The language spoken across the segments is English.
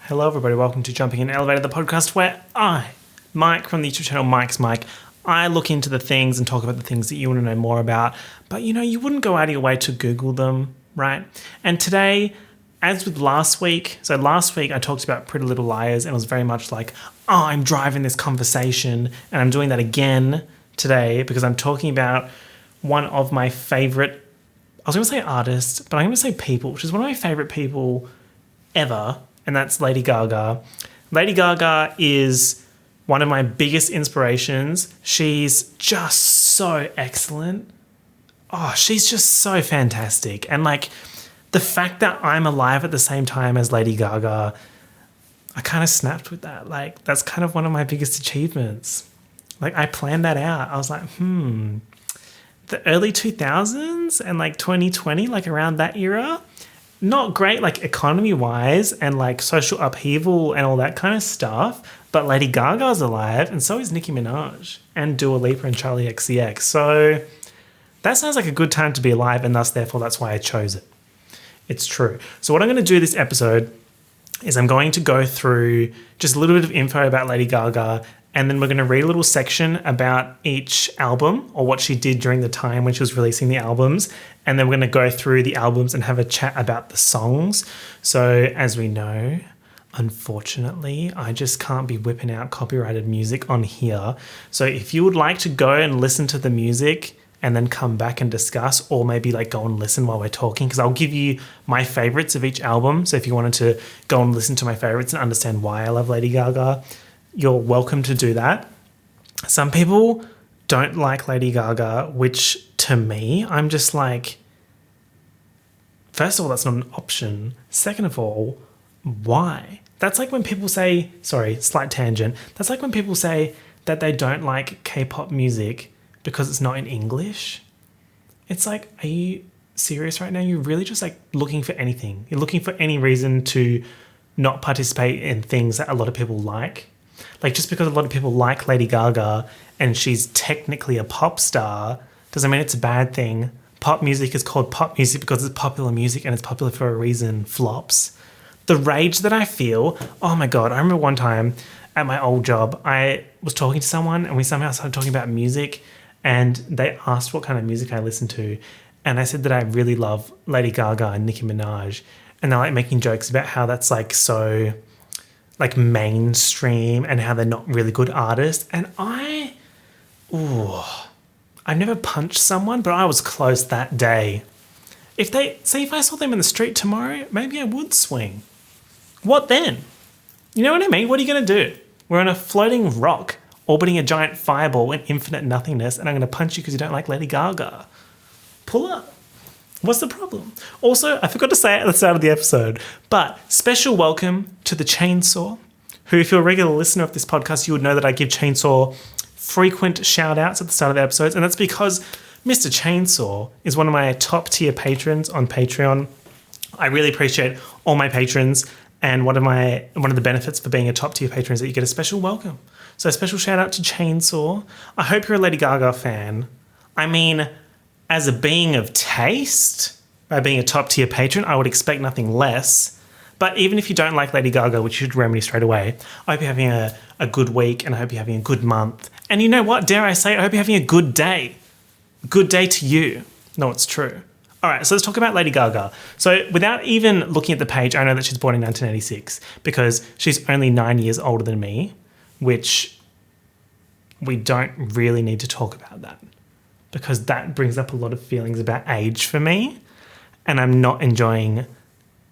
Hello everybody, welcome to Jumping in Elevator, the podcast where I, Mike from the YouTube channel MicsMike, I look into the things and talk about the things that you want to know more about, but you wouldn't go out of your way to Google them, right? And today, as with last week I talked about Pretty Little Liars and it was very much like, I'm driving this conversation, and I'm doing that again today because I'm talking about one of my favorite, I was going to say artists, but I'm going to say people. She's one of my favorite people ever, and that's Lady Gaga. Lady Gaga is one of my biggest inspirations. She's just so excellent. Oh, she's just so fantastic. And like the fact that I'm alive at the same time as Lady Gaga, I kind of snapped with that. Like that's kind of one of my biggest achievements. Like I planned that out. I was like, the early 2000s and like 2020, like around that era, not great like economy-wise and like social upheaval and all that kind of stuff, but Lady Gaga's alive and so is Nicki Minaj and Dua Lipa and Charlie XCX. So that sounds like a good time to be alive, and thus therefore that's why I chose it. It's true. So what I'm going to do this episode is I'm going to go through just a little bit of info about Lady Gaga, and then we're going to read a little section about each album or what she did during the time when she was releasing the albums. And then we're going to go through the albums and have a chat about the songs. So as we know, unfortunately, I just can't be whipping out copyrighted music on here. So if you would like to go and listen to the music and then come back and discuss, or maybe like go and listen while we're talking, because I'll give you my favorites of each album. So if you wanted to go and listen to my favorites and understand why I love Lady Gaga, you're welcome to do that. Some people don't like Lady Gaga, which to me, I'm just like, first of all, that's not an option. Second of all, why? That's like when people say, sorry, slight tangent. That's like when people say that they don't like K-pop music because it's not in English. It's like, are you serious right now? You're really just like looking for anything. You're looking for any reason to not participate in things that a lot of people like. Like just because a lot of people like Lady Gaga and she's technically a pop star doesn't mean it's a bad thing. Pop music is called pop music because it's popular music and it's popular for a reason. Flops. The rage that I feel, oh my God, I remember one time at my old job, I was talking to someone and we somehow started talking about music, and they asked what kind of music I listen to. And I said that I really love Lady Gaga and Nicki Minaj. And they're like making jokes about how that's like so like mainstream and how they're not really good artists. And I never punched someone, but I was close that day. If I saw them in the street tomorrow, maybe I would swing. What then? You know what I mean? What are you going to do? We're on a floating rock orbiting a giant fireball in infinite nothingness, and I'm going to punch you because you don't like Lady Gaga. Pull up. What's the problem? Also, I forgot to say it at the start of the episode, but special welcome to the Chainsaw, who, if you're a regular listener of this podcast, you would know that I give Chainsaw frequent shout outs at the start of the episodes, and that's because Mr. Chainsaw is one of my top tier patrons on Patreon. I really appreciate all my patrons, and one of the benefits for being a top tier patron is that you get a special welcome. So a special shout out to Chainsaw. I hope you're a Lady Gaga fan. I mean, as a being of taste, by being a top tier patron, I would expect nothing less. But even if you don't like Lady Gaga, which you should remedy straight away, I hope you're having a good week, and I hope you're having a good month. And you know what? Dare I say, I hope you're having a good day. Good day to you. No, it's true. All right, so let's talk about Lady Gaga. So without even looking at the page, I know that she's born in 1986 because she's only 9 years older than me, which we don't really need to talk about that because that brings up a lot of feelings about age for me, and I'm not enjoying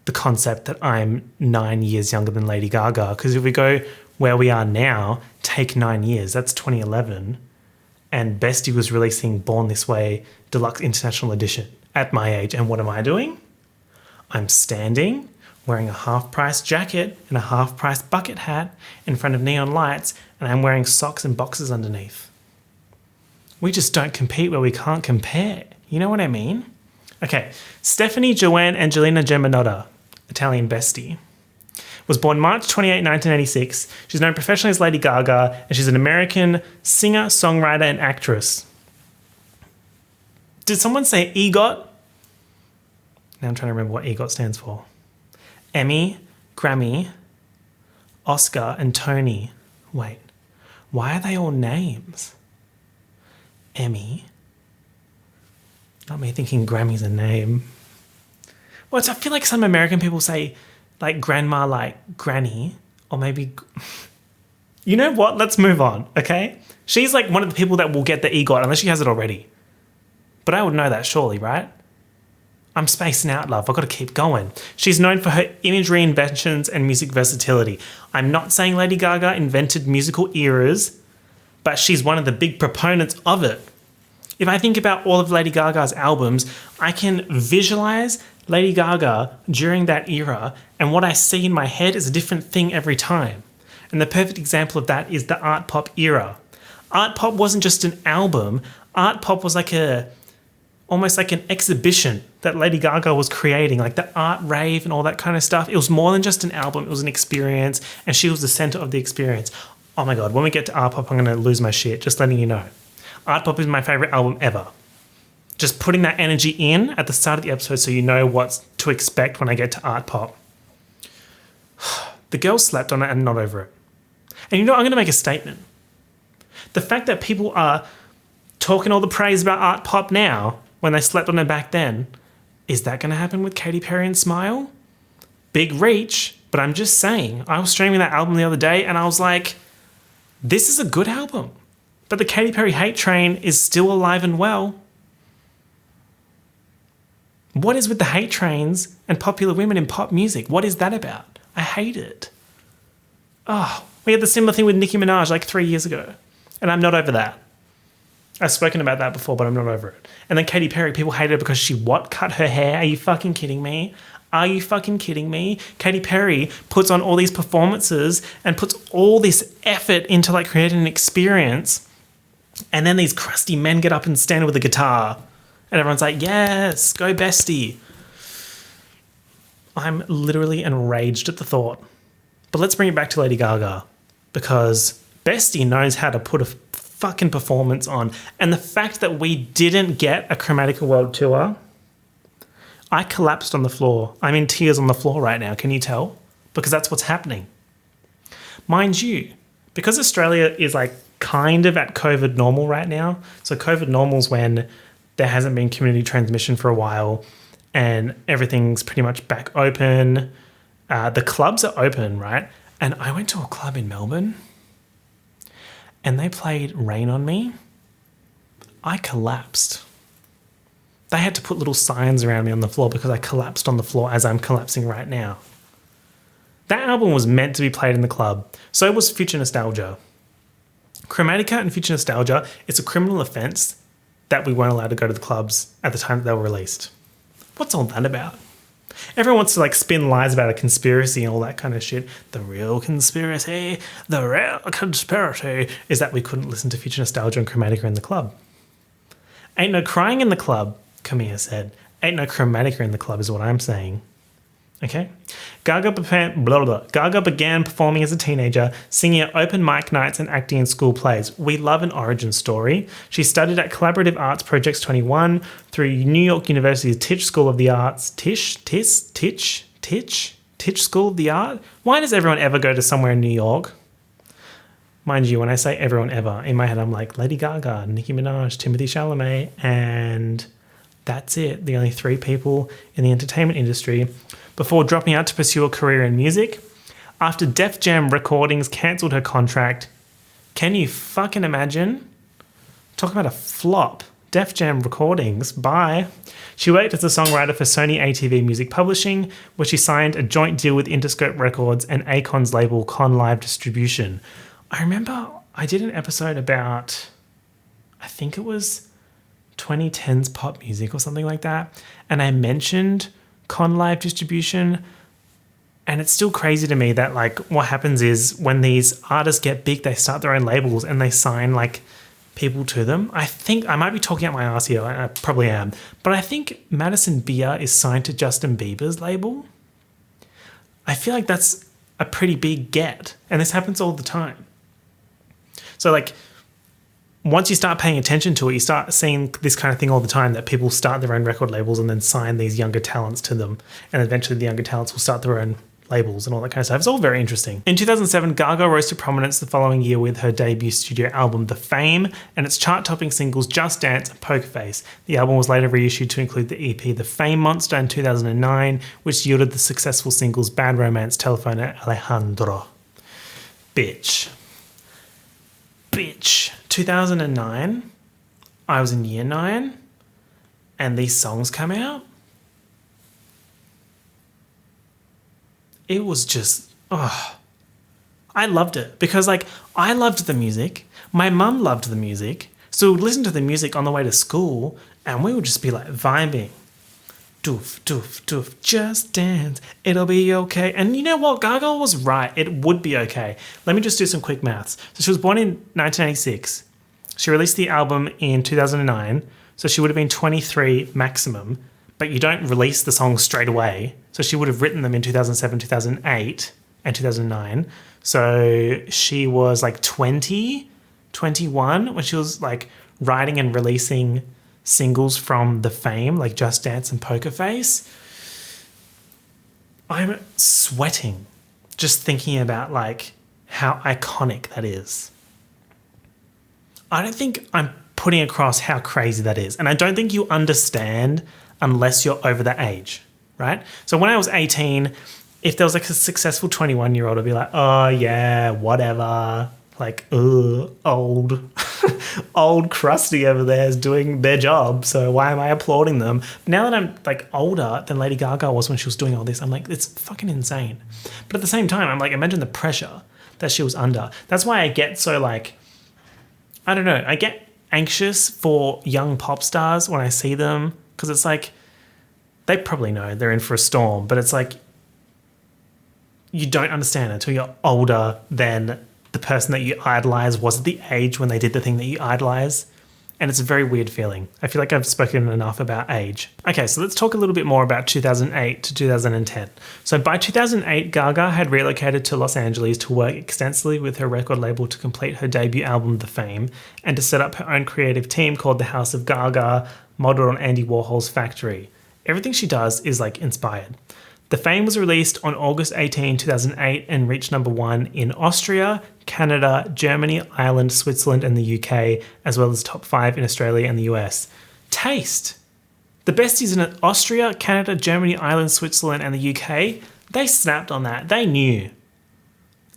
the concept that I'm 9 years younger than Lady Gaga, because if we go where we are now, take 9 years, that's 2011, and Bestie was releasing Born This Way Deluxe International Edition at my age, and what am I doing? I'm standing, wearing a half-price jacket and a half-price bucket hat in front of neon lights, and I'm wearing socks and boxers underneath. We just don't compete where we can't compare. You know what I mean? Okay, Stephanie Joanne Angelina Geminotta, Italian Bestie, was born March 28, 1986. She's known professionally as Lady Gaga, and she's an American singer, songwriter, and actress. Did someone say EGOT? Now I'm trying to remember what EGOT stands for. Emmy, Grammy, Oscar and Tony. Wait, why are they all names? Emmy. Not me thinking Grammy's a name. Well, I feel like some American people say like grandma like granny, or maybe... You know what? Let's move on, okay? She's like one of the people that will get the EGOT unless she has it already. But I would know that surely, right? I'm spacing out, love. I've got to keep going. She's known for her imagery inventions and music versatility. I'm not saying Lady Gaga invented musical eras, but she's one of the big proponents of it. If I think about all of Lady Gaga's albums, I can visualize Lady Gaga during that era, and what I see in my head is a different thing every time. And the perfect example of that is the art pop era. Art pop wasn't just an album. Art pop was almost like an exhibition that Lady Gaga was creating, like the art rave and all that kind of stuff. It was more than just an album. It was an experience, and she was the center of the experience. Oh my God, when we get to art pop, I'm going to lose my shit, just letting you know. Art pop is my favorite album ever. Just putting that energy in at the start of the episode so you know what to expect when I get to art pop. The girls slept on it and not over it. And you know, I'm going to make a statement. The fact that people are talking all the praise about art pop now when they slept on it back then, is that going to happen with Katy Perry and Smile? Big reach, but I'm just saying. I was streaming that album the other day and I was like, this is a good album. But the Katy Perry hate train is still alive and well. What is with the hate trains and popular women in pop music? What is that about? I hate it. Oh, we had the similar thing with Nicki Minaj like 3 years ago. And I'm not over that. I've spoken about that before, but I'm not over it. And then Katy Perry, people hated her because she what? Cut her hair? Are you fucking kidding me? Are you fucking kidding me? Katy Perry puts on all these performances and puts all this effort into like creating an experience. And then these crusty men get up and stand with a guitar. And everyone's like, yes, go bestie. I'm literally enraged at the thought. But let's bring it back to Lady Gaga. Because bestie knows how to put a fucking performance on. And the fact that we didn't get a Chromatica World Tour, I collapsed on the floor. I'm in tears on the floor right now. Can you tell? Because that's what's happening. Mind you, because Australia is like kind of at COVID normal right now. So COVID normal is when there hasn't been community transmission for a while and everything's pretty much back open. The clubs are open, right? And I went to a club in Melbourne and they played Rain on Me. I collapsed. They had to put little signs around me on the floor because I collapsed on the floor as I'm collapsing right now. That album was meant to be played in the club. So was Future Nostalgia. Chromatica and Future Nostalgia, it's a criminal offence that we weren't allowed to go to the clubs at the time that they were released. What's all that about? Everyone wants to like spin lies about a conspiracy and all that kind of shit. The real conspiracy is that we couldn't listen to Future Nostalgia and Chromatica in the club. Ain't no crying in the club, Camilla said. Ain't no Chromatica in the club is what I'm saying. Okay? Gaga began performing as a teenager, singing at open mic nights and acting in school plays. We love an origin story. She studied at Collaborative Arts Projects 21 through New York University's Tisch School of the Arts. Tisch School of the Art? Why does everyone ever go to somewhere in New York? Mind you, when I say everyone ever, in my head I'm like Lady Gaga, Nicki Minaj, Timothée Chalamet, and that's it. The only 3 people in the entertainment industry before dropping out to pursue a career in music. After Def Jam Recordings cancelled her contract, can you fucking imagine? Talk about a flop. Def Jam Recordings, bye. She worked as a songwriter for Sony ATV Music Publishing, where she signed a joint deal with Interscope Records and Akon's label Con Live Distribution. I remember I did an episode about, I think it was 2010s pop music or something like that, and I mentioned Con Live Distribution, and it's still crazy to me that like what happens is when these artists get big, they start their own labels and they sign like people to them. I think I might be talking out my ass here, I probably am, but I think Madison Beer is signed to Justin Bieber's label. I feel like that's a pretty big get, and this happens all the time. So like once you start paying attention to it, you start seeing this kind of thing all the time, that people start their own record labels and then sign these younger talents to them. And eventually the younger talents will start their own labels and all that kind of stuff. It's all very interesting. In 2007, Gaga rose to prominence the following year with her debut studio album, The Fame, and its chart-topping singles Just Dance and Poker Face. The album was later reissued to include the EP The Fame Monster in 2009, which yielded the successful singles Bad Romance, Telephone, and Alejandro. Bitch. 2009, I was in year 9, and these songs come out. It was just, I loved it because I loved the music. My mum loved the music. So we would listen to the music on the way to school and we would just be like vibing. Doof, doof, doof, just dance, it'll be okay. And you know what? Gaga was right. It would be okay. Let me just do some quick maths. So she was born in 1986. She released the album in 2009. So she would have been 23 maximum. But you don't release the songs straight away. So she would have written them in 2007, 2008, and 2009. So she was like 20, 21 when she was like writing and releasing singles from The Fame, like Just Dance and Poker Face. I'm sweating just thinking about like how iconic that is. I don't think I'm putting across how crazy that is. And I don't think you understand unless you're over that age, right? So when I was 18, if there was like a successful 21-year-old, I'd be like, oh yeah, whatever. Like, old crusty over there is doing their job. So why am I applauding them? Now that I'm like older than Lady Gaga was when she was doing all this, I'm like, it's fucking insane. But at the same time, I'm like, imagine the pressure that she was under. That's why I get so like, I don't know, I get anxious for young pop stars when I see them. Because it's like, they probably know they're in for a storm, but it's like, you don't understand until you're older than the person that you idolize was at the age when they did the thing that you idolize. And it's a very weird feeling. I feel like I've spoken enough about age. Okay, so let's talk a little bit more about 2008 to 2010. So by 2008, Gaga had relocated to Los Angeles to work extensively with her record label to complete her debut album, The Fame, and to set up her own creative team called the House of Gaga, modeled on Andy Warhol's Factory. Everything she does is like inspired. The Fame was released on August 18, 2008 and reached number 1 in Austria, Canada, Germany, Ireland, Switzerland and the UK, as well as top 5 in Australia and the US. Taste! The besties in Austria, Canada, Germany, Ireland, Switzerland and the UK, they snapped on that. They knew.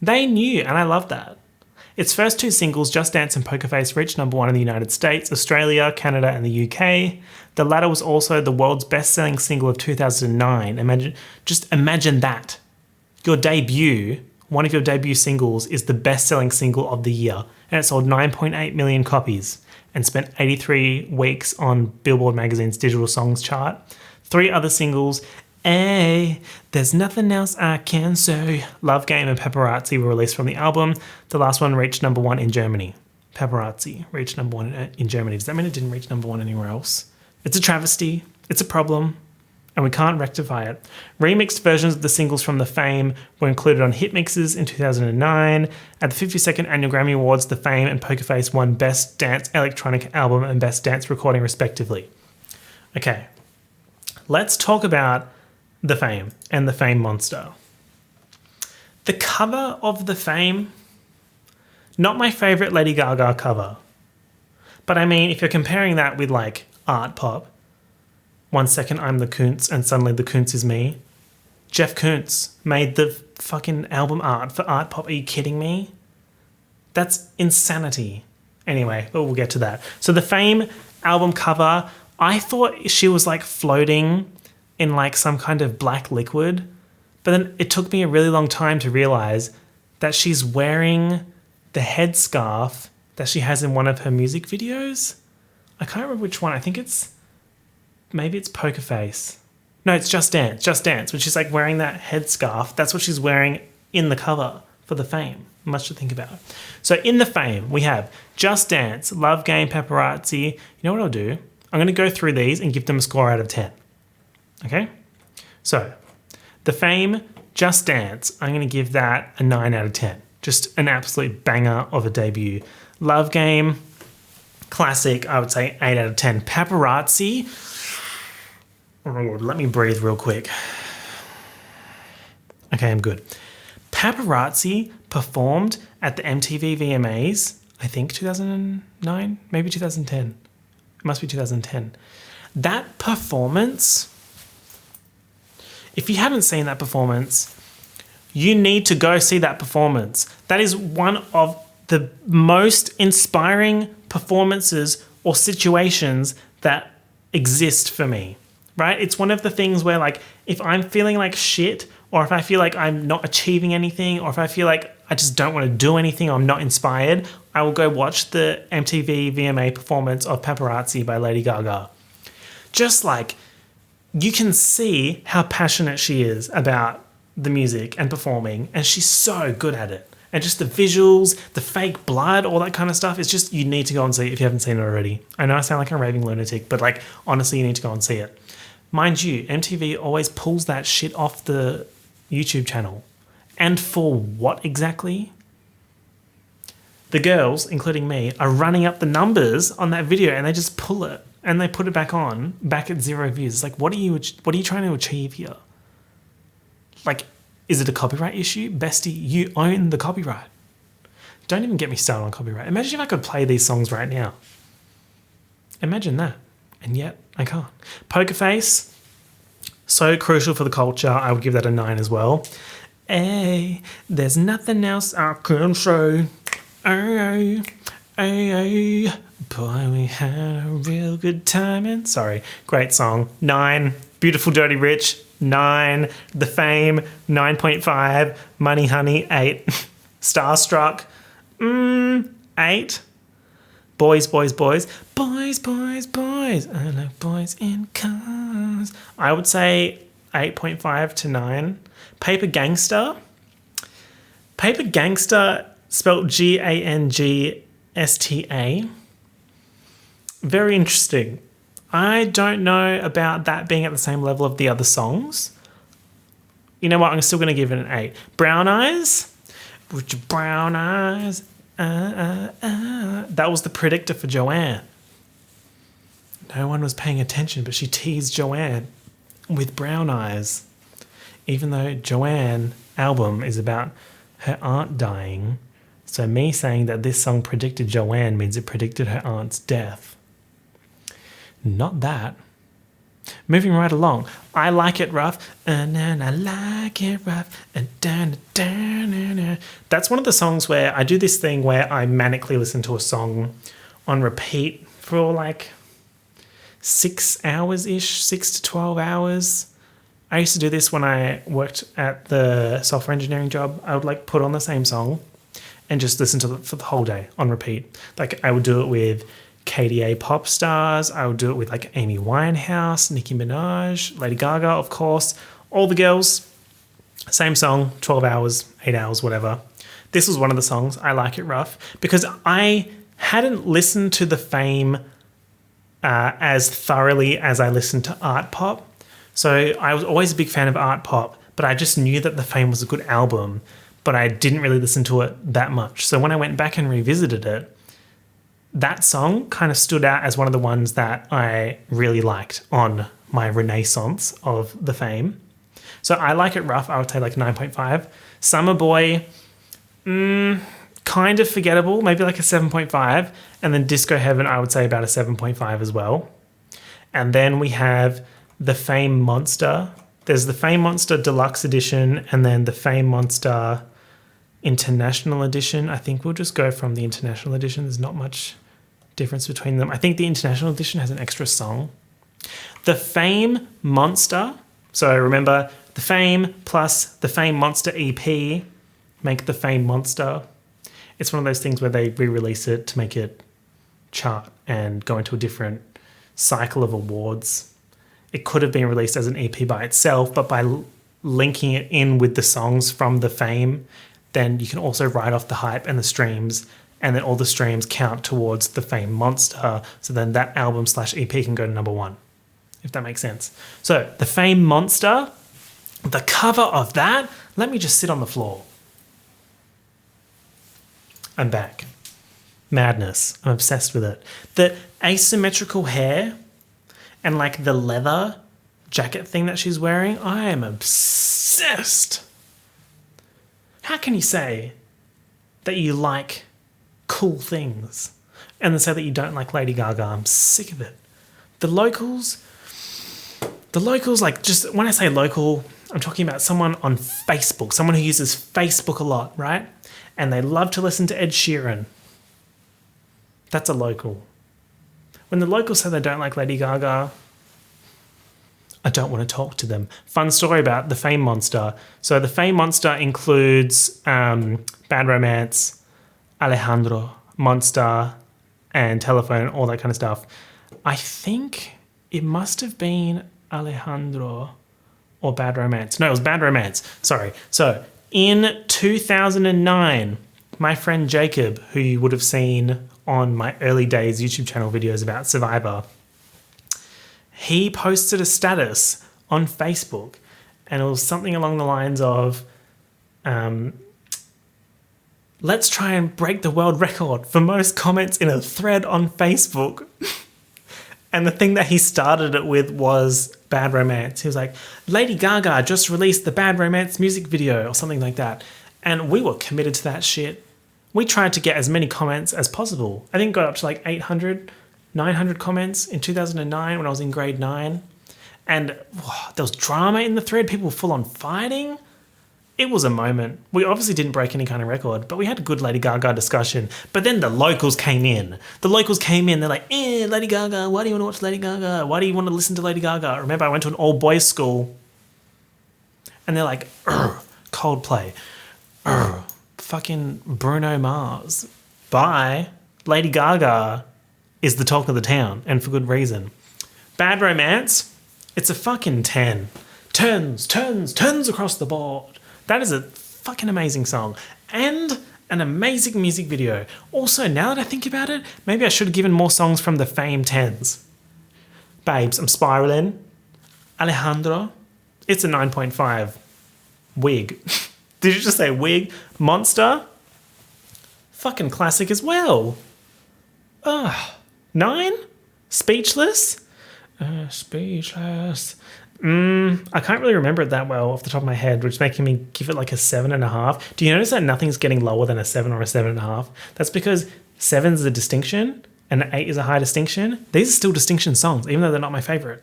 And I love that. Its first 2 singles, Just Dance and Poker Face, reached number 1 in the United States, Australia, Canada and the UK. The latter was also the world's best-selling single of 2009. Imagine that. One of your debut singles is the best-selling single of the year, and it sold 9.8 million copies and spent 83 weeks on Billboard magazine's digital songs chart. 3 other singles, There's Nothing Else I Can Say, Love Game and Paparazzi were released from the album. The last one reached number 1 in Germany. Paparazzi reached number 1 in Germany. Does that mean it didn't reach number 1 anywhere else? It's a travesty. It's a problem. And we can't rectify it. Remixed versions of the singles from The Fame were included on hit mixes in 2009. At the 52nd Annual Grammy Awards, The Fame and Poker Face won Best Dance Electronic Album and Best Dance Recording, respectively. Okay, let's talk about The Fame and The Fame Monster. The cover of The Fame, not my favourite Lady Gaga cover. But I mean, if you're comparing that with like art pop, 1 second I'm the Kuntz and suddenly the Kuntz is me. Jeff Kuntz made the fucking album art for art pop. Are you kidding me? That's insanity. Anyway, but we'll get to that. So the Fame album cover, I thought she was like floating in like some kind of black liquid. But then it took me a really long time to realize that she's wearing the headscarf that she has in one of her music videos. I can't remember which one. I think maybe it's Poker Face. No, it's Just Dance, when she's like wearing that headscarf. That's what she's wearing in the cover for The Fame. Much to think about. So in The Fame, we have Just Dance, Love Game, Paparazzi. You know what I'll do? I'm going to go through these and give them a score out of 10. Okay? So, The Fame, Just Dance, I'm going to give that a 9 out of 10. Just an absolute banger of a debut. Love Game, classic, I would say 8 out of 10. Paparazzi, oh my God, let me breathe real quick. Okay, I'm good. Paparazzi performed at the MTV VMAs, I think 2009, maybe 2010. It must be 2010. That performance, if you haven't seen that performance, you need to go see that performance. That is one of the most inspiring performances or situations that exist for me, right? It's one of the things where, like, if I'm feeling like shit, or if I feel like I'm not achieving anything, or if I feel like I just don't want to do anything, or I'm not inspired, I will go watch the MTV VMA performance of Paparazzi by Lady Gaga. Just like, you can see how passionate she is about the music and performing, and she's so good at it. And just the visuals, the fake blood, all that kind of stuff, it's just, you need to go and see it if you haven't seen it already. I know I sound like a raving lunatic, but like, honestly, you need to go and see it. Mind you, MTV always pulls that shit off the YouTube channel. And for what exactly? The girls, including me, are running up the numbers on that video, and they just pull it and they put it back at 0 views. It's like, what are you trying to achieve here? Like, is it a copyright issue? Bestie, you own the copyright. Don't even get me started on copyright. Imagine if I could play these songs right now. Imagine that. And yet, I can't. Poker Face, so crucial for the culture. I would give that a 9 as well. Hey, there's nothing else I can say. Hey, hey, boy, we had a real good time. Sorry, great song. 9. Beautiful Dirty Rich, 9. The Fame, 9.5. Money Honey, 8. Starstruck, 8. Boys, boys, boys. Boys, boys, boys. I like boys in cars. I would say 8.5 to 9. Paper Gangster. Paper Gangster, spelled Gangsta. Very interesting. I don't know about that being at the same level of the other songs. You know what? I'm still going to give it an 8. Brown Eyes. With your brown eyes. That was the predictor for Joanne. No one was paying attention, but she teased Joanne with Brown Eyes. Even though Joanne album is about her aunt dying, so me saying that this song predicted Joanne means it predicted her aunt's death. Not that. Moving right along. I Like It Rough. And I like it rough. And that's one of the songs where I do this thing where I manically listen to a song on repeat for like 6 hours-ish, 6 to 12 hours. I used to do this when I worked at the software engineering job. I would like put on the same song and just listen to it for the whole day on repeat. Like I would do it with KDA pop stars. I would do it with like Amy Winehouse, Nicki Minaj, Lady Gaga, of course. All the girls, same song, 12 hours, 8 hours, whatever. This was one of the songs, I Like It Rough, because I hadn't listened to the Fame as thoroughly as I listened to art pop. So I was always a big fan of art pop, but I just knew that the Fame was a good album, but I didn't really listen to it that much. So when I went back and revisited it, that song kind of stood out as one of the ones that I really liked on my renaissance of the Fame. So I Like It Rough, I would say like 9.5. Summer Boy, kind of forgettable, maybe like a 7.5. And then Disco Heaven, I would say about a 7.5 as well. And then we have the Fame Monster. There's the Fame Monster Deluxe Edition and then the Fame Monster International Edition. I think we'll just go from the International Edition. There's not much difference between them. I think the International Edition has an extra song. The Fame Monster, so remember the Fame plus the Fame Monster EP make the Fame Monster. It's one of those things where they re-release it to make it chart and go into a different cycle of awards. It could have been released as an EP by itself, but by linking it in with the songs from the Fame, then you can also write off the hype and the streams, and then all the streams count towards the Fame Monster. So then that album/EP can go to number 1, if that makes sense. So the Fame Monster, the cover of that, let me just sit on the floor. I'm back. Madness. I'm obsessed with it. The asymmetrical hair and like the leather jacket thing that she's wearing, I am obsessed. How can you say that you like cool things and then say that you don't like Lady Gaga? I'm sick of it. The locals, like, just when I say local, I'm talking about someone on Facebook, someone who uses Facebook a lot, right? And they love to listen to Ed Sheeran. That's a local. When the locals say they don't like Lady Gaga, I don't want to talk to them. Fun story about the Fame Monster. So the Fame Monster includes Bad Romance, Alejandro, Monster, and Telephone, all that kind of stuff. I think it must have been Alejandro or Bad Romance. No, it was Bad Romance. Sorry. So in 2009, my friend Jacob, who you would have seen on my early days YouTube channel videos about Survivor, he posted a status on Facebook, and it was something along the lines of, let's try and break the world record for most comments in a thread on Facebook. And the thing that he started it with was Bad Romance. He was like, Lady Gaga just released the Bad Romance music video or something like that. And we were committed to that shit. We tried to get as many comments as possible. I think it got up to like 800, 900 comments in 2009 when I was in grade 9. And there was drama in the thread. People were full on fighting. It was a moment. We obviously didn't break any kind of record, but we had a good Lady Gaga discussion. But then the locals came in. They're like, Lady Gaga, why do you want to watch Lady Gaga? Why do you want to listen to Lady Gaga? Remember, I went to an all-boys school, and they're like, Coldplay, fucking Bruno Mars. Bye. Lady Gaga is the talk of the town, and for good reason. Bad Romance, it's a fucking 10. Turns across the board. That is a fucking amazing song and an amazing music video. Also, now that I think about it, maybe I should have given more songs from the Fame 10s. Babes, I'm Spiraling. Alejandro, it's a 9.5. Wig. Did you just say wig? Monster, fucking classic as well. 9? Speechless? Speechless. I can't really remember it that well off the top of my head, which is making me give it like a 7.5. Do you notice that nothing's getting lower than a 7 or a 7.5? That's because 7 is a distinction and 8 is a high distinction. These are still distinction songs, even though they're not my favorite,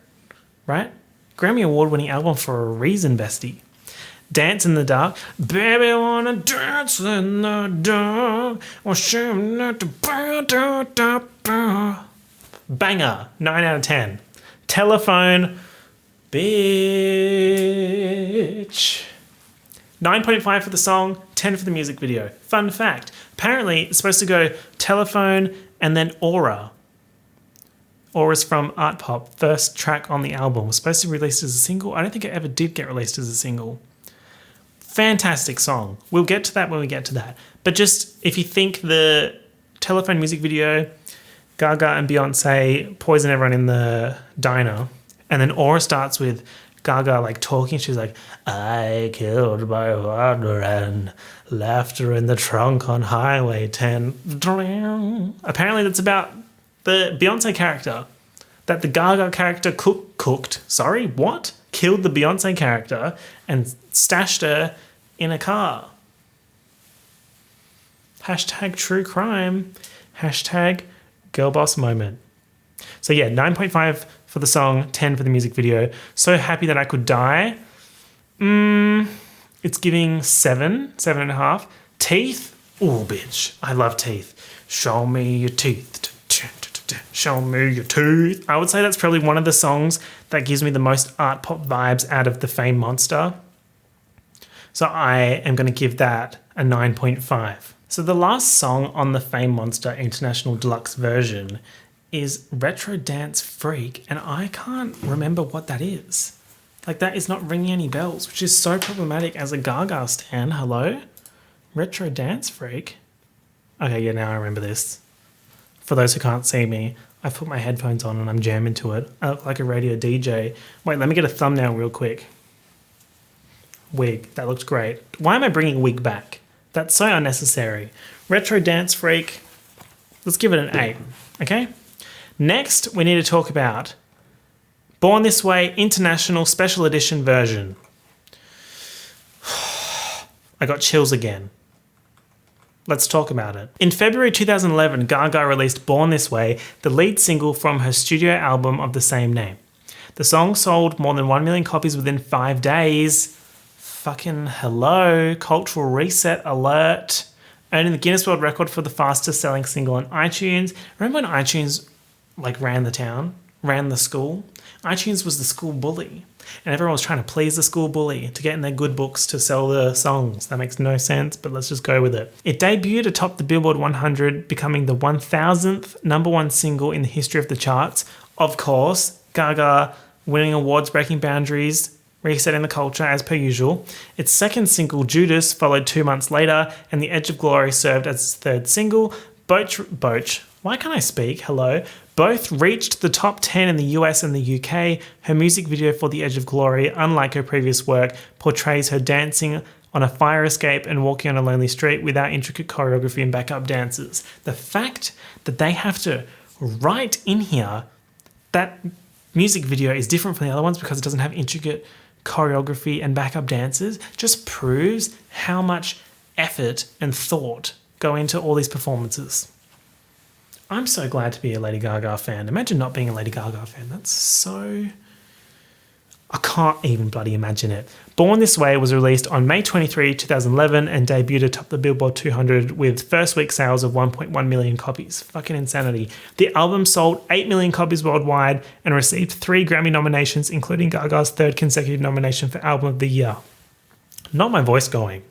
right? Grammy Award-winning album for a reason, bestie. Dance in the Dark. Baby, I wanna dance in the dark. Banger. 9 out of 10. Telephone. Bitch. 9.5 for the song, 10 for the music video. Fun fact. Apparently, it's supposed to go Telephone and then Aura. Aura's from Art Pop. First track on the album. Was supposed to be released as a single. I don't think it ever did get released as a single. Fantastic song. We'll get to that when we get to that. But just, if you think the Telephone music video, Gaga and Beyonce poison everyone in the diner, and then Aura starts with Gaga like talking. She's like, I killed my father and left her in the trunk on Highway 10. Apparently that's about the Beyonce character. That the Gaga character killed the Beyonce character and stashed her in a car. Hashtag true crime. Hashtag girl boss moment. So yeah, 9.5 for the song, 10 for the music video. So happy that I could die. It's giving 7.5. Teeth. Oh, bitch. I love teeth. Show me your teeth. Show me your teeth. I would say that's probably one of the songs that gives me the most art pop vibes out of the Fame Monster. So I am going to give that a 9.5. So the last song on the Fame Monster International Deluxe version is Retro Dance Freak, and I can't remember what that is. Like, that is not ringing any bells, which is so problematic as a Gaga stan. Hello? Retro Dance Freak? Okay, yeah, now I remember this. For those who can't see me, I've put my headphones on and I'm jamming to it. I look like a radio DJ. Wait, let me get a thumbnail real quick. Wig, that looks great. Why am I bringing Wig back? That's so unnecessary. Retro Dance Freak, let's give it an 8, okay? Next, we need to talk about Born This Way International Special Edition version. I got chills again. Let's talk about it. In February 2011, Gaga released Born This Way, the lead single from her studio album of the same name. The song sold more than 1 million copies within 5 days. Fucking hello, cultural reset alert. Earning the Guinness World Record for the fastest selling single on iTunes. Remember when iTunes ran the town, ran the school? iTunes was the school bully. And everyone was trying to please the school bully to get in their good books to sell the songs. That makes no sense, but let's just go with it. It debuted atop the Billboard 100, becoming the 1,000th #1 single in the history of the charts. Of course, Gaga winning awards, breaking boundaries, resetting the culture as per usual. Its second single, Judas, followed 2 months later, and The Edge of Glory served as its third single. Why can't I speak? Hello. Both reached the top 10 in the US and the UK. Her music video for The Edge of Glory, unlike her previous work, portrays her dancing on a fire escape and walking on a lonely street without intricate choreography and backup dancers. The fact that they have to write in here that music video is different from the other ones because it doesn't have intricate choreography and backup dancers just proves how much effort and thought go into all these performances. I'm so glad to be a Lady Gaga fan. Imagine not being a Lady Gaga fan. That's so... I can't even bloody imagine it. Born This Way was released on May 23, 2011 and debuted atop the Billboard 200 with first week sales of 1.1 million copies. Fucking insanity. The album sold 8 million copies worldwide and received 3 Grammy nominations, including Gaga's third consecutive nomination for Album of the Year. Not my voice going.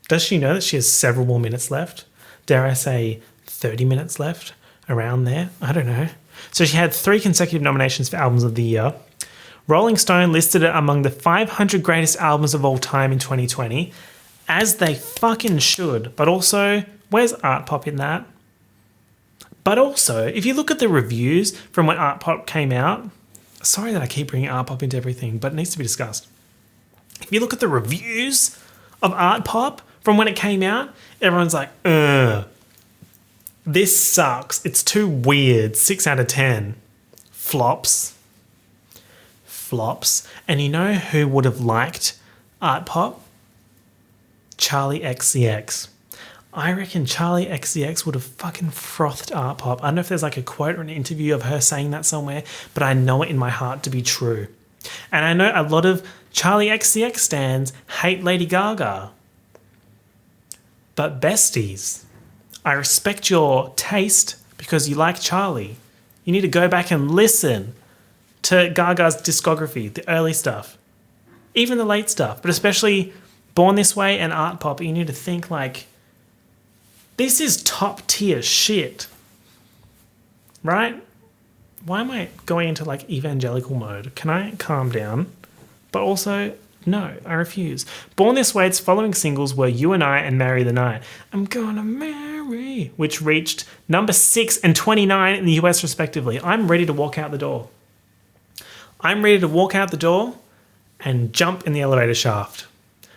Does she know that she has several more minutes left? Dare I say 30 minutes left? Around there? I don't know. So she had 3 consecutive nominations for Albums of the Year. Rolling Stone listed it among the 500 greatest albums of all time in 2020, as they fucking should. But also, where's Art Pop in that? But also, if you look at the reviews from when Art Pop came out, sorry that I keep bringing Art Pop into everything, but it needs to be discussed. If you look at the reviews of Art Pop from when it came out, everyone's like, this sucks. It's too weird. 6 out of 10. Flops. And you know who would have liked Art Pop? Charlie XCX. I reckon Charlie XCX would have fucking frothed Art Pop. I don't know if there's like a quote or an interview of her saying that somewhere, but I know it in my heart to be true. And I know a lot of Charlie XCX stans hate Lady Gaga. But besties, I respect your taste because you like Charlie. You need to go back and listen to Gaga's discography, the early stuff, even the late stuff, but especially Born This Way and Art Pop. You need to think like, this is top tier shit, right? Why am I going into like evangelical mode? Can I calm down? But also, no, I refuse. Born This Way, its following singles were You and I and Marry the Night. I'm gonna marry, which reached number 6 and 29 in the US respectively. I'm ready to walk out the door. I'm ready to walk out the door and jump in the elevator shaft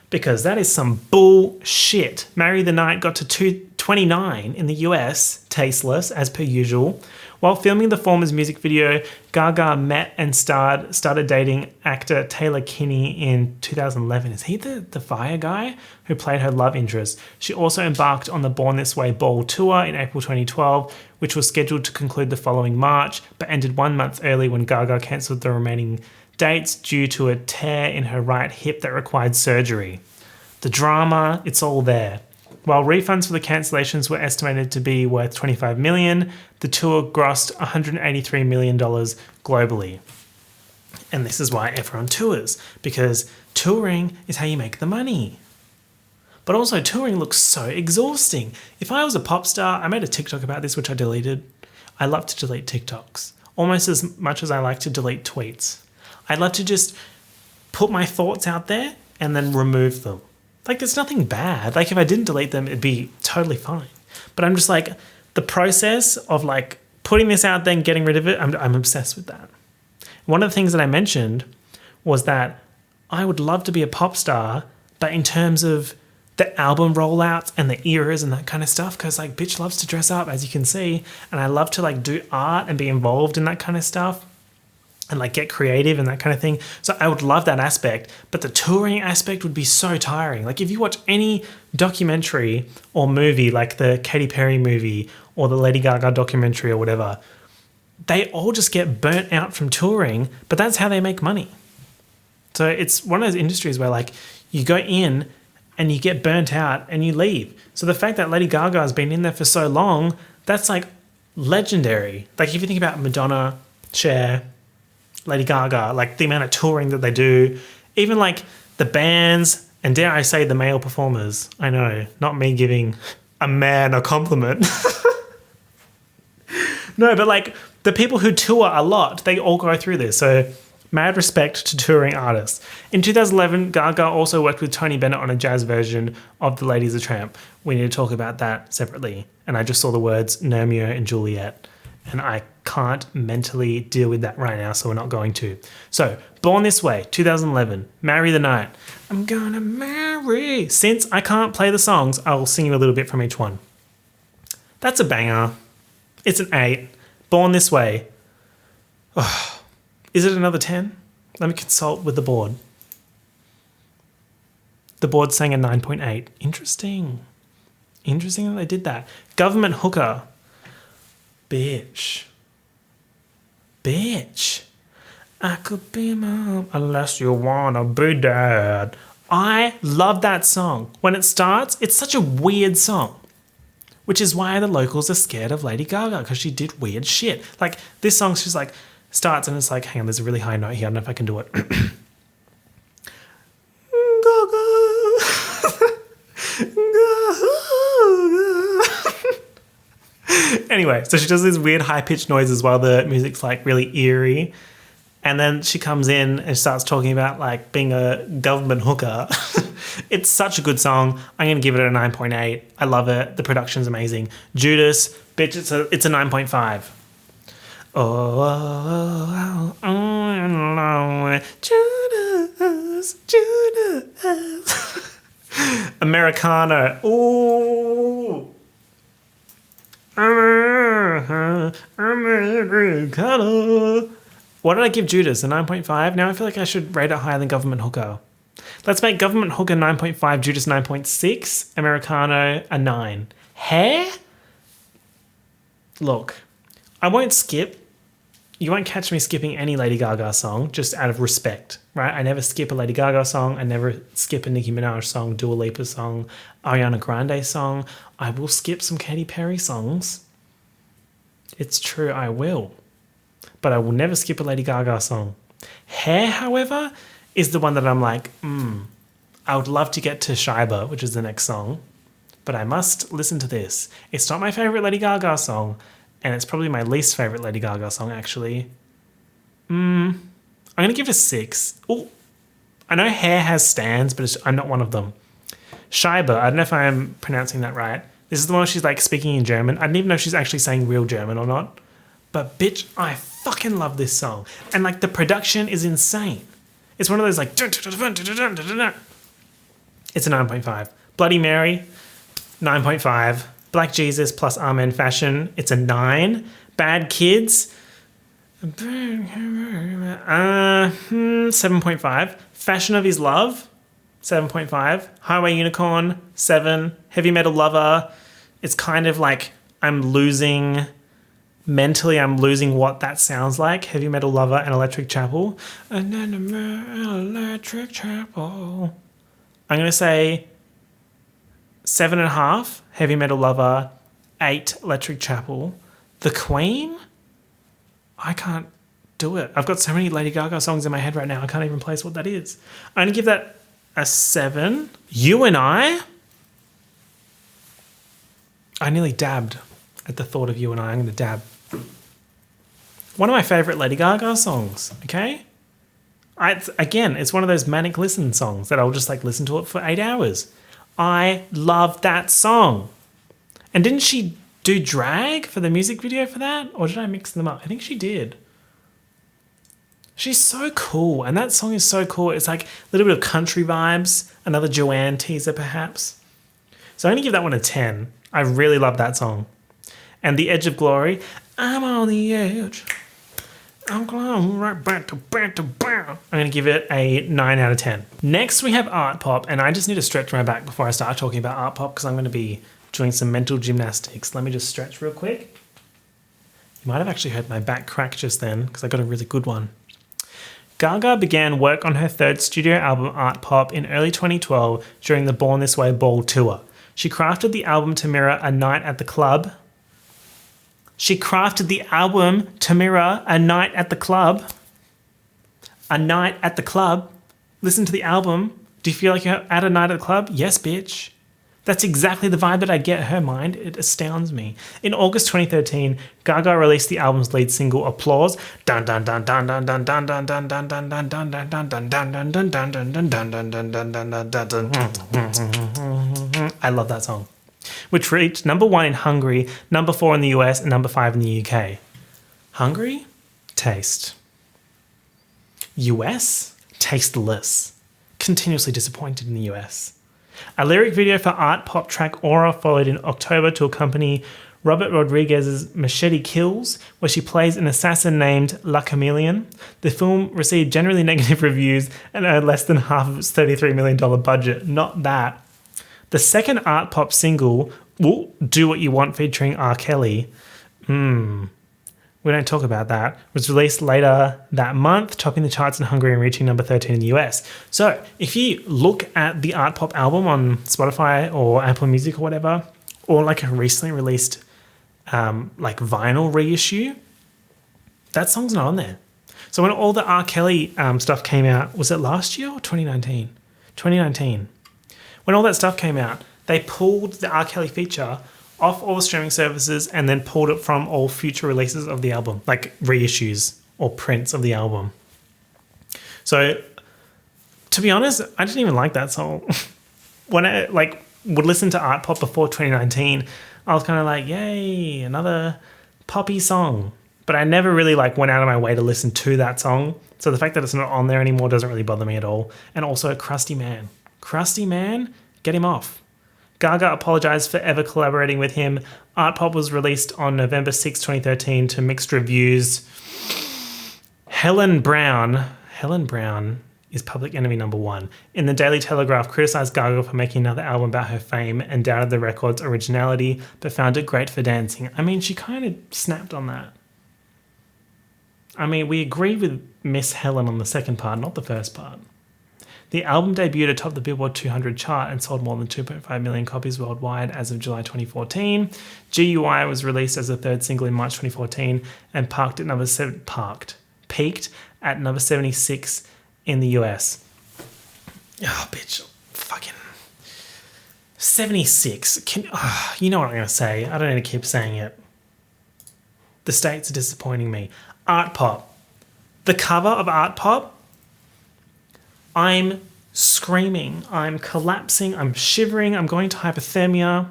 because that is some bullshit. Marry the Night got to 229 in the US, tasteless as per usual. While filming the former's music video, Gaga met and started dating actor Taylor Kinney in 2011. Is he the fire guy who played her love interest? She also embarked on the Born This Way Ball tour in April 2012, which was scheduled to conclude the following March, but ended 1 month early when Gaga cancelled the remaining dates due to a tear in her right hip that required surgery. The drama, it's all there. While refunds for the cancellations were estimated to be worth $25 million, the tour grossed $183 million globally. And this is why everyone tours, because touring is how you make the money. But also touring looks so exhausting. If I was a pop star, I made a TikTok about this, which I deleted. I love to delete TikToks, almost as much as I like to delete tweets. I love to just put my thoughts out there and then remove them. Like, there's nothing bad. Like, if I didn't delete them, it'd be totally fine. But I'm just like, the process of like putting this out there and getting rid of it, I'm obsessed with that. One of the things that I mentioned was that I would love to be a pop star, but in terms of the album rollouts and the eras and that kind of stuff, because like bitch loves to dress up, as you can see, and I love to like do art and be involved in that kind of stuff. and like get creative and that kind of thing. So I would love that aspect, but the touring aspect would be so tiring. Like if you watch any documentary or movie, like the Katy Perry movie or the Lady Gaga documentary or whatever, they all just get burnt out from touring, but that's how they make money. So it's one of those industries where like you go in and you get burnt out and you leave. So the fact that Lady Gaga has been in there for so long, that's like legendary. Like if you think about Madonna, Cher, Lady Gaga, like the amount of touring that they do, even like the bands, and dare I say the male performers. I know, not me giving a man a compliment. No, but like the people who tour a lot, they all go through this. So mad respect to touring artists. In 2011, Gaga also worked with Tony Bennett on a jazz version of The Lady Is a Tramp. We need to talk about that separately. And I just saw the words Romeo and Juliet, and I can't mentally deal with that right now, so we're not going to. So, Born This Way, 2011, Marry the Night. I'm gonna marry. Since I can't play the songs, I'll sing you a little bit from each one. That's a banger. It's an 8. Born This Way. Oh. Is it another 10? Let me consult with the board. The board sang a 9.8. Interesting. Interesting that they did that. Government Hooker. Bitch. I could be mom unless you wanna be dad. I love that song. When it starts, it's such a weird song, which is why the locals are scared of Lady Gaga, because she did weird shit. Like this song, she's like, starts and it's like, hang on, there's a really high note here. I don't know if I can do it. Anyway, so she does these weird high-pitched noises while the music's like really eerie. And then she comes in and starts talking about like being a government hooker. It's such a good song. I'm going to give it a 9.8. I love it. The production's amazing. Judas, bitch, it's a 9.5. Oh, Judas. Americano. Ooh. Americano. What did I give Judas? A 9.5? Now I feel like I should rate it higher than Government Hooker. Let's make Government Hooker 9.5, Judas 9.6, Americano a 9. Hair? Look, I won't skip. You won't catch me skipping any Lady Gaga song, just out of respect, right? I never skip a Lady Gaga song. I never skip a Nicki Minaj song, Dua Lipa song, Ariana Grande song. I will skip some Katy Perry songs. It's true, I will. But I will never skip a Lady Gaga song. Hair, however, is the one that I'm like, I would love to get to Scheiber, which is the next song, but I must listen to this. It's not my favourite Lady Gaga song, and it's probably my least favourite Lady Gaga song, actually. I'm going to give it a 6. Oh, I know Hair has stands, but I'm not one of them. Scheiber, I don't know if I'm pronouncing that right. This is the one where she's like speaking in German. I didn't even know if she's actually saying real German or not. But bitch, I fucking love this song. And like the production is insane. It's one of those like... It's a 9.5. Bloody Mary, 9.5. Black Jesus plus Amen Fashion, it's a 9. Bad Kids, 7.5. Fashion of His Love, 7.5. Highway Unicorn, 7. Heavy Metal Lover, it's kind of like I'm losing what that sounds like. Heavy Metal Lover and Electric Chapel. Electric Chapel. I'm going to say 7.5, Heavy Metal Lover, 8, Electric Chapel. The Queen? I can't do it. I've got so many Lady Gaga songs in my head right now, I can't even place what that is. I'm going to give that a 7. You and I nearly dabbed at the thought of You and I. I'm going to dab. One of my favourite Lady Gaga songs, okay? It's one of those manic listen songs that I'll just like listen to it for 8 hours. I love that song. And didn't she do drag for the music video for that? Or did I mix them up? I think she did. She's so cool. And that song is so cool. It's like a little bit of country vibes. Another Joanne teaser perhaps. So I'm going to give that one a 10. I really love that song. And The Edge of Glory. I'm on the edge. I'm going to give it a 9 out of 10. Next, we have art pop, and I just need to stretch my back before I start talking about art pop because I'm going to be doing some mental gymnastics. Let me just stretch real quick. You might have actually heard my back crack just then because I got a really good one. Gaga began work on her third studio album, Art Pop, in early 2012 during the Born This Way Ball tour. She crafted the album to mirror a night at the club. A night at the club. Listen to the album. Do you feel like you're at a night at the club? Yes, bitch. That's exactly the vibe that I get her mind. It astounds me. In August 2013, Gaga released the album's lead single, Applause. I love that song. Which reached number 1 in Hungary, number 4 in the US, and number 5 in the UK. Hungary? Taste. US? Tasteless. Continuously disappointed in the US. A lyric video for art pop track Aura followed in October to accompany Robert Rodriguez's Machete Kills, where she plays an assassin named La Chameleon. The film received generally negative reviews and earned less than half of its $33 million budget. Not that. The second art pop single, Do What You Want featuring R. Kelly, we don't talk about that, was released later that month, topping the charts in Hungary and reaching number 13 in the US. So if you look at the art pop album on Spotify or Apple Music or whatever, or like a recently released like vinyl reissue, that song's not on there. So when all the R. Kelly stuff came out, was it last year or 2019? 2019. When all that stuff came out, they pulled the R. Kelly feature off all the streaming services and then pulled it from all future releases of the album, like reissues or prints of the album. So, to be honest, I didn't even like that song. When I would listen to art pop before 2019, I was kind of like, yay, another poppy song. But I never really went out of my way to listen to that song. So the fact that it's not on there anymore doesn't really bother me at all. And also, Krusty Man, get him off. Gaga apologized for ever collaborating with him. Art Pop was released on November 6, 2013 to mixed reviews. Helen Brown is Public Enemy number 1. In the Daily Telegraph, criticised Gaga for making another album about her fame and doubted the record's originality, but found it great for dancing. I mean, she kind of snapped on that. I mean, we agreed with Miss Helen on the second part, not the first part. The album debuted atop the Billboard 200 chart and sold more than 2.5 million copies worldwide as of July 2014. GUI was released as a third single in March 2014 and peaked at number 76 in the US. Oh, bitch. Fucking 76. You know what I'm going to say. I don't need to keep saying it. The States are disappointing me. Art Pop. The cover of Art Pop, I'm screaming, I'm collapsing, I'm shivering, I'm going to hypothermia.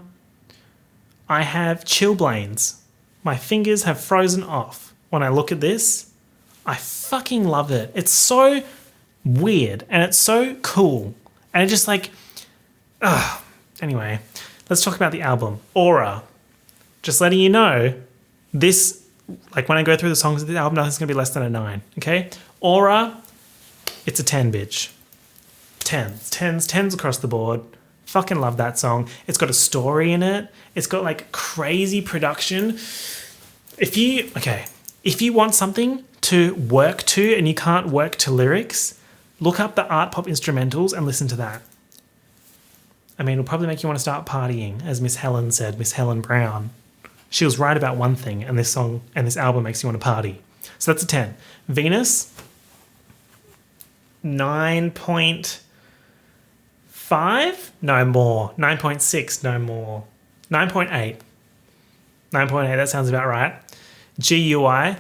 I have chilblains. My fingers have frozen off when I look at this. I fucking love it. It's so weird and it's so cool. And it just anyway, let's talk about the album. Aura. Just letting you know, this, when I go through the songs of the album, nothing's going to be less than a 9, okay? Aura, it's a 10, bitch. 10s across the board. Fucking love that song. It's got a story in it. It's got crazy production. If you want something to work to and you can't work to lyrics, look up the art pop instrumentals and listen to that. I mean, it'll probably make you want to start partying, as Miss Helen said, Miss Helen Brown. She was right about one thing, and this song and this album makes you want to party. So that's a 10. Venus, 9.5? No more. 9.6, no more. 9.8. 9.8, that sounds about right. GUI.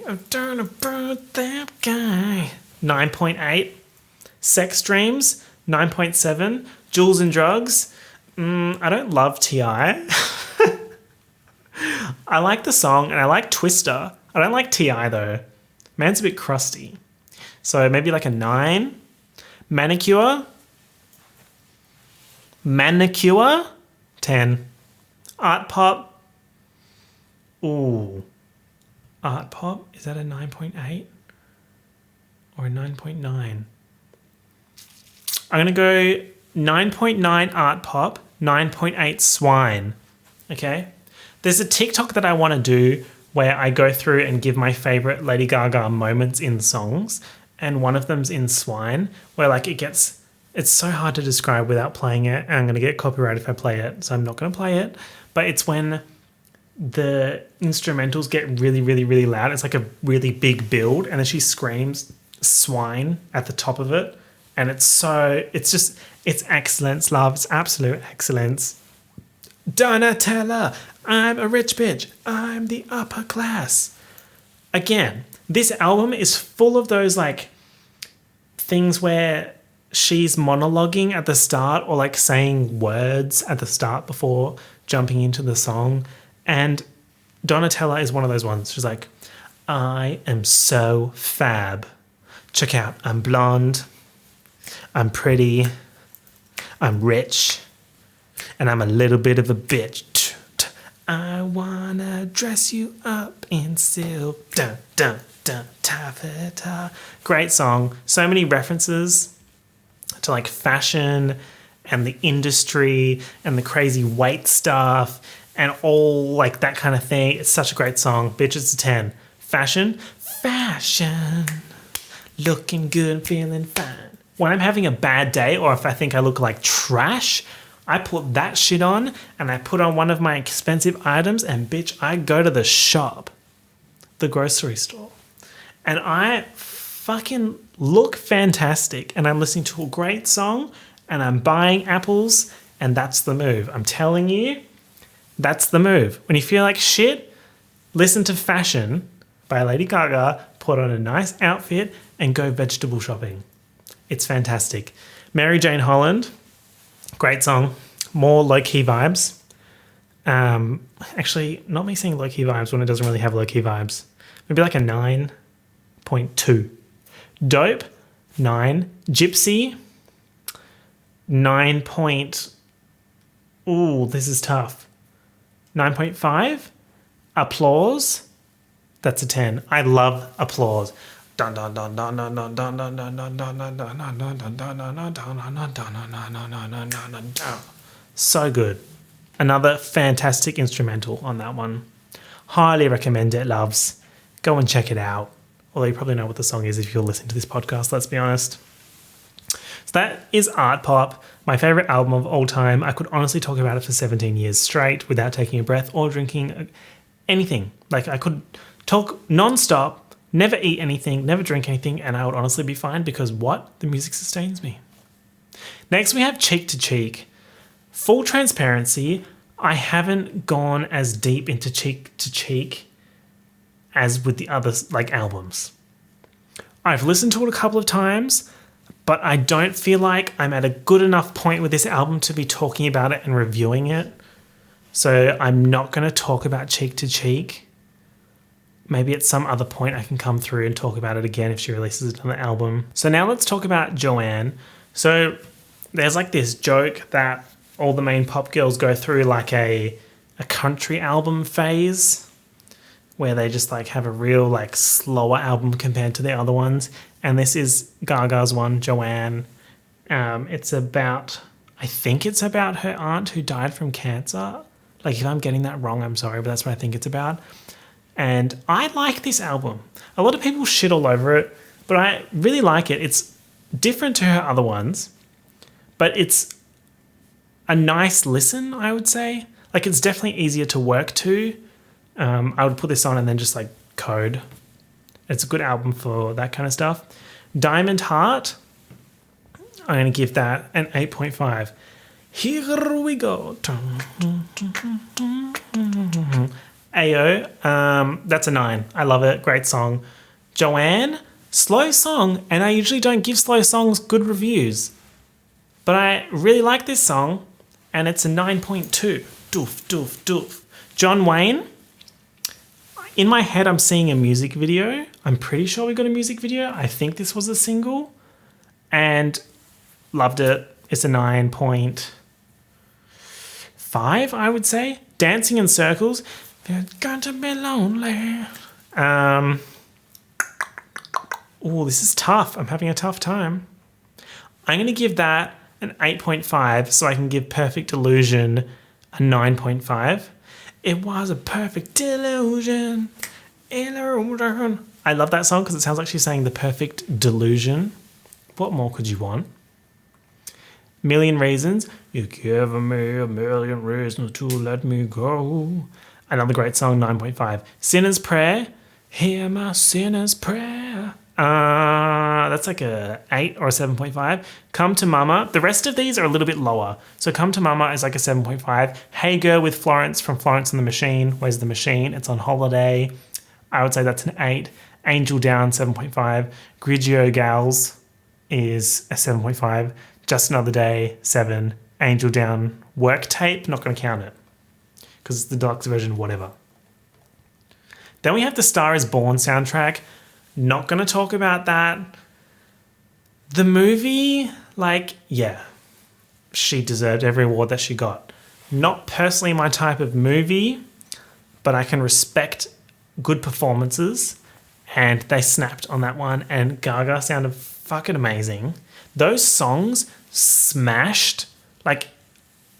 I'm done about that guy. 9.8. Sex Dreams, 9.7. Jewels and Drugs. I don't love T.I. I like the song and I like Twister. I don't like T.I. though. Man's a bit crusty. So maybe a 9. Manicure, 10. Art Pop, art pop. Is that a 9.8 or a 9.9? I'm going to go 9.9 art pop, 9.8 swine. Okay? There's a TikTok that I want to do where I go through and give my favorite Lady Gaga moments in songs. And one of them's in Swine, where like it's so hard to describe without playing it. And I'm going to get copyright if I play it, so I'm not going to play it. But it's when the instrumentals get really, really, really loud. It's like a really big build, and then she screams swine at the top of it. And it's excellence, love. It's absolute excellence. Donatella, I'm a rich bitch. I'm the upper class. Again, this album is full of those like things where she's monologuing at the start or like saying words at the start before jumping into the song. And Donatella is one of those ones. She's like, I am so fab. Check out, I'm blonde, I'm pretty, I'm rich, and I'm a little bit of a bitch. I wanna dress you up in silk. Dun, dun, dun, taffeta. Great song. So many references to like fashion and the industry and the crazy weight stuff and all like that kind of thing. It's such a great song. Bitch, it's a 10. Fashion. Looking good, feeling fine. When I'm having a bad day or if I think I look like trash, I put that shit on and I put on one of my expensive items and bitch, I go to the shop, the grocery store, and I fucking look fantastic and I'm listening to a great song and I'm buying apples and that's the move. I'm telling you, that's the move. When you feel like shit, listen to Fashion by Lady Gaga, put on a nice outfit and go vegetable shopping. It's fantastic. Mary Jane Holland, great song, more low-key vibes. Actually, not me saying low-key vibes when it doesn't really have low-key vibes. Maybe like a 9.2. Dope, 9. Gypsy, 9. Ooh, this is tough. 9.5. Applause, that's a 10. I love Applause. Dun dun dun dun dun dun dun dun dun dun dun dun dun dun dun dun dun dun dun. So good. Another fantastic instrumental on that one. Highly recommend it, loves. Go and check it out. Although you probably know what the song is if you're listening to this podcast, let's be honest. So that is Art Pop, my favorite album of all time. I could honestly talk about it for 17 years straight without taking a breath or drinking anything. Like I could talk non-stop, never eat anything, never drink anything, and I would honestly be fine because what? The music sustains me. Next, we have Cheek to Cheek. Full transparency, I haven't gone as deep into Cheek to Cheek as with the other like albums. I've listened to it a couple of times, but I don't feel like I'm at a good enough point with this album to be talking about it and reviewing it. So I'm not going to talk about Cheek to Cheek. Maybe at some other point I can come through and talk about it again if she releases another album. So now let's talk about Joanne. So there's like this joke that all the main pop girls go through like a country album phase where they just like have a real like slower album compared to the other ones. And this is Gaga's one, Joanne. It's about, I think it's about her aunt who died from cancer. Like if I'm getting that wrong, I'm sorry, but that's what I think it's about. And I like this album. A lot of people shit all over it, but I really like it. It's different to her other ones, but it's a nice listen, I would say. Like it's definitely easier to work to. I would put this on and then just like code. It's a good album for that kind of stuff. Diamond Heart, I'm going to give that an 8.5. Here we go. Ayo, that's a 9. I love it. Great song. Joanne, slow song, and I usually don't give slow songs good reviews. But I really like this song, and it's a 9.2. Doof, doof, doof. John Wayne, in my head I'm seeing a music video. I'm pretty sure we got a music video. I think this was a single, and loved it. It's a 9.5, I would say. Dancing in Circles, it's going to be lonely. Oh, this is tough. I'm having a tough time. I'm going to give that an 8.5 so I can give Perfect Illusion a 9.5. It was a perfect illusion. I love that song because it sounds like she's saying the perfect delusion. What more could you want? Million Reasons. You've given me a million reasons to let me go. Another great song, 9.5. Sinner's Prayer. Hear my sinner's prayer. That's like a 8 or a 7.5. Come to Mama. The rest of these are a little bit lower. So Come to Mama is like a 7.5. Hey Girl with Florence from Florence and the Machine. Where's the Machine? It's on Holiday. I would say that's an 8. Angel Down, 7.5. Grigio Gals is a 7.5. Just Another Day, 7. Angel Down Work Tape, not going to count it because it's the deluxe version, whatever. Then we have the Star is Born soundtrack. Not going to talk about that. The movie, she deserved every award that she got. Not personally my type of movie, but I can respect good performances, and they snapped on that one, and Gaga sounded fucking amazing. Those songs smashed.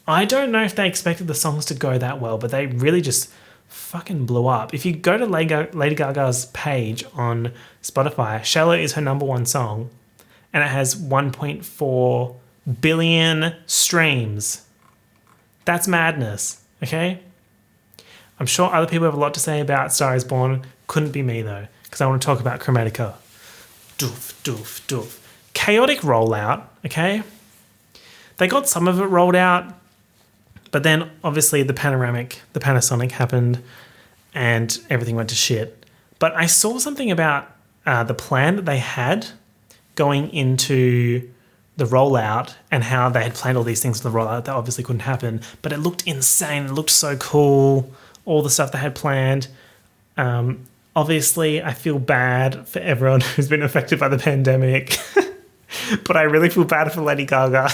I don't know if they expected the songs to go that well, but they really just fucking blew up. If you go to Lady Gaga's page on Spotify, Shallow is her #1 song, and it has 1.4 billion streams. That's madness, okay? I'm sure other people have a lot to say about Star is Born. Couldn't be me, though, because I want to talk about Chromatica. Doof, doof, doof. Chaotic rollout, okay? They got some of it rolled out, but then obviously the Panasonic happened and everything went to shit. But I saw something about the plan that they had going into the rollout and how they had planned all these things for the rollout that obviously couldn't happen, but it looked insane. It looked so cool. All the stuff they had planned. Obviously, I feel bad for everyone who's been affected by the pandemic, but I really feel bad for Lady Gaga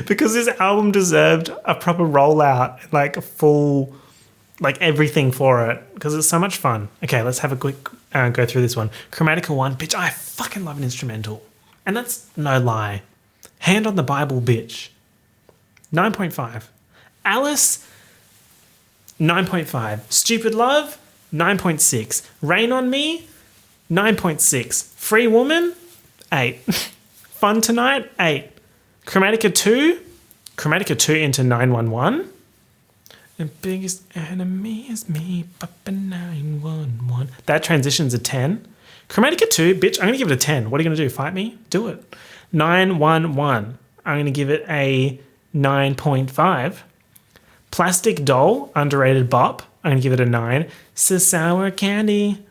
because this album deserved a proper rollout, a full, everything for it, because it's so much fun. Okay, let's have a quick go through this one. Chromatica 1, bitch, I fucking love an instrumental. And that's no lie. Hand on the Bible, bitch. 9.5. Alice, 9.5. Stupid Love, 9.6. Rain on Me, 9.6. Free Woman, 8. Fun Tonight, 8. Chromatica 2 into 911. The biggest enemy is me, Papa 911. That transition's a 10. Chromatica 2, bitch, I'm going to give it a 10. What are you going to do, fight me? Do it. 911. I'm going to give it a 9.5. Plastic Doll, underrated bop. I'm going to give it a 9. Sour Candy,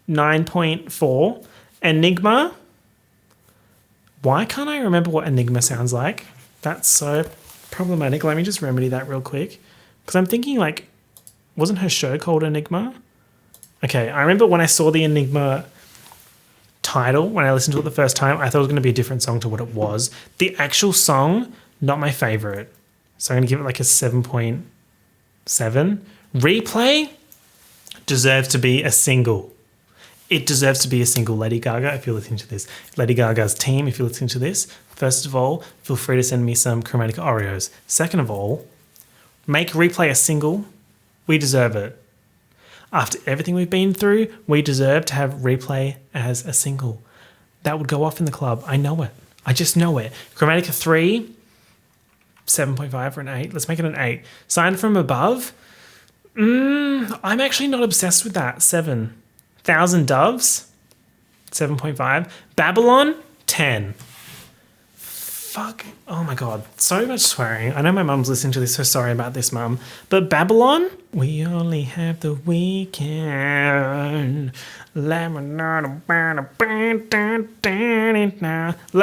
9.4. Enigma. Why can't I remember what Enigma sounds like? That's so problematic. Let me just remedy that real quick. Because I'm thinking, wasn't her show called Enigma? Okay, I remember when I saw the Enigma title, when I listened to it the first time, I thought it was going to be a different song to what it was. The actual song, not my favorite. So I'm going to give it a 7.7. Replay deserves to be a single. It deserves to be a single. Lady Gaga, if you're listening to this. Lady Gaga's team, if you're listening to this. First of all, feel free to send me some Chromatica Oreos. Second of all, make Replay a single. We deserve it. After everything we've been through, we deserve to have Replay as a single. That would go off in the club. I know it. I just know it. Chromatica 3, 7.5 or an 8. Let's make it an 8. Sign from Above. I'm actually not obsessed with that. 7. Thousand Doves, 7.5. Babylon, 10. Fuck. Oh my God. So much swearing. I know my mum's listening to this, so sorry about this, mum. But Babylon, we only have the weekend. Let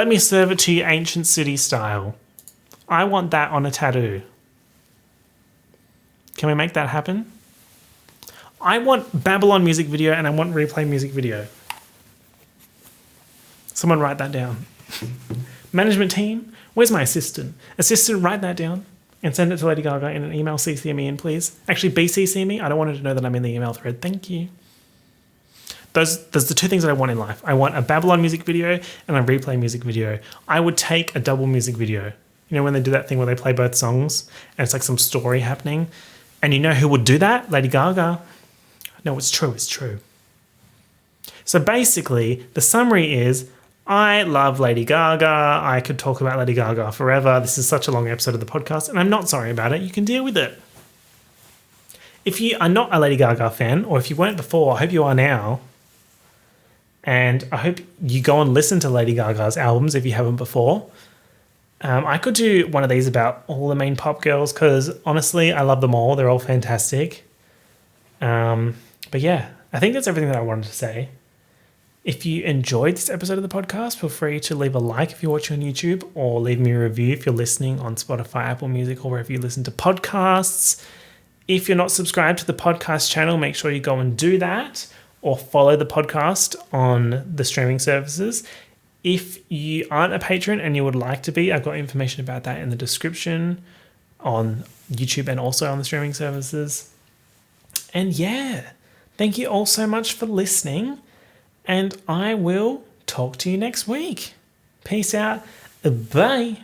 me serve it to you ancient city style. I want that on a tattoo. Can we make that happen? I want Babylon music video and I want Replay music video. Someone write that down. Management team, where's my assistant? Assistant, write that down and send it to Lady Gaga in an email. CC me in, please. Actually, BCC me. I don't want her to know that I'm in the email thread. Thank you. There's the two things that I want in life. I want a Babylon music video and a replay music video. I would take a double music video. You know when they do that thing where they play both songs and it's like some story happening? And you know who would do that? Lady Gaga. No, it's true. It's true. So basically, the summary is I love Lady Gaga. I could talk about Lady Gaga forever. This is such a long episode of the podcast, and I'm not sorry about it. You can deal with it. If you are not a Lady Gaga fan, or if you weren't before, I hope you are now. And I hope you go and listen to Lady Gaga's albums if you haven't before. I could do one of these about all the main pop girls because honestly, I love them all. They're all fantastic. But yeah, I think that's everything that I wanted to say. If you enjoyed this episode of the podcast, feel free to leave a like if you're watching on YouTube or leave me a review if you're listening on Spotify, Apple Music, or wherever you listen to podcasts. If you're not subscribed to the podcast channel, make sure you go and do that or follow the podcast on the streaming services. If you aren't a patron and you would like to be, I've got information about that in the description on YouTube and also on the streaming services. And yeah, thank you all so much for listening. And I will talk to you next week. Peace out. Bye.